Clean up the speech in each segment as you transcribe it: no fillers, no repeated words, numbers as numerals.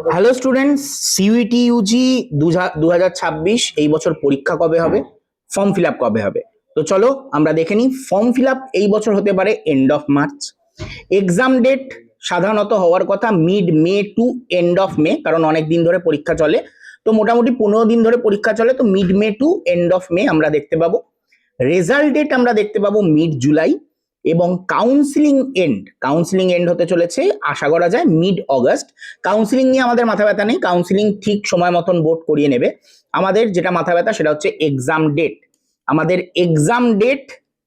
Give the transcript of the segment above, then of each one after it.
Hello students, CUET Yuji 2026 এই বছর পরীক্ষা কবে হবে, ফর্ম ফিল আপ কবে হবে? তো চলো আমরা দেখে নিই। ফর্ম ফিল আপ এই বছর হতে পারে end of March. Exam date সাধারণত হওয়ার কথা mid May to end of May, কারণ অনেক দিন ধরে পরীক্ষা চলে। তো মোটামুটি 15 দিন ধরে পরীক্ষা চলে, তো mid May to end of May আমরা দেখতে পাবো। রেজাল্ট ডেট আমরা দেখতে পাবো মিড জুলাই, এবং কাউন্সিলিং এন্ড হতে চলেছে আশা করা যায় মিড অগস্ট। কাউন্সিলিং নিয়ে আমাদের মাথা ব্যথা নেই, কাউন্সিলিং ঠিক সময় মতন বোর্ড করিয়ে নেবে। আমাদের যেটা মাথা ব্যথা সেটা হচ্ছে এক্সাম ডেট। আমাদের এক্সাম ডেট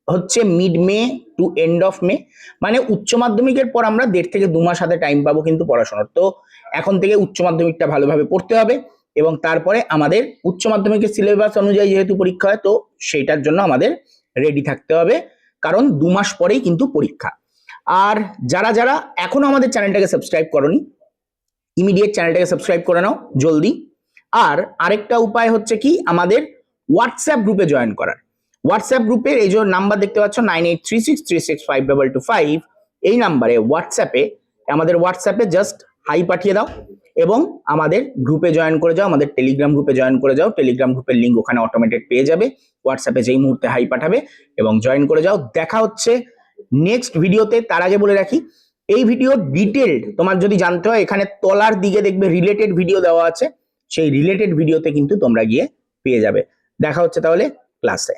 হচ্ছে mid May to end of May, মানে উচ্চ মাধ্যমিকের পর আমরা 1.5 থেকে 2 মাস হাতে টাইম পাবো কিন্তু পড়াশোনার। তো এখন থেকে উচ্চ মাধ্যমিকটা ভালোভাবে পড়তে হবে, এবং তারপরে আমাদের উচ্চ মাধ্যমিকের সিলেবাস অনুযায়ী যেহেতু পরীক্ষা হয়, তো সেইটার জন্য আমাদের রেডি থাকতে হবে, কারণ 2 মাস পরেই কিন্তু পরীক্ষা। আর যারা যারা এখনো আমাদের চ্যানেলটাকে সাবস্ক্রাইব করনি, ইমিডিয়েট চ্যানেলটাকে সাবস্ক্রাইব করে নাও জলদি। আর আরেকটা উপায় হচ্ছে কি, আমাদের হোয়াটসঅ্যাপ গ্রুপে জয়েন করার। হোয়াটসঅ্যাপ গ্রুপের এই যে নাম্বার দেখতে পাচ্ছ 9836365255, এই নাম্বারে আমাদের হোয়াটসঅ্যাপে জাস্ট হাই পাঠিয়ে দাও এবং আমাদের গ্রুপে জয়েন করে যাও, আমাদের টেলিগ্রাম গ্রুপে জয়েন করে যাও। টেলিগ্রাম গ্রুপের লিঙ্ক ওখানে অটোমেটেড পেয়ে যাবে, হোয়াটসঅ্যাপে যেই মুহূর্তে হাই পাঠাবে, এবং জয়েন করে যাও। দেখা হচ্ছে নেক্সট ভিডিওতে। তার আগে বলে রাখি, এই ভিডিও ডিটেলড তোমার যদি জানতে হয়, এখানে তলার দিকে দেখবে রিলেটেড ভিডিও দেওয়া আছে, সেই রিলেটেড ভিডিওতে কিন্তু তোমরা গিয়ে পেয়ে যাবে। দেখা হচ্ছে তাহলে ক্লাসে।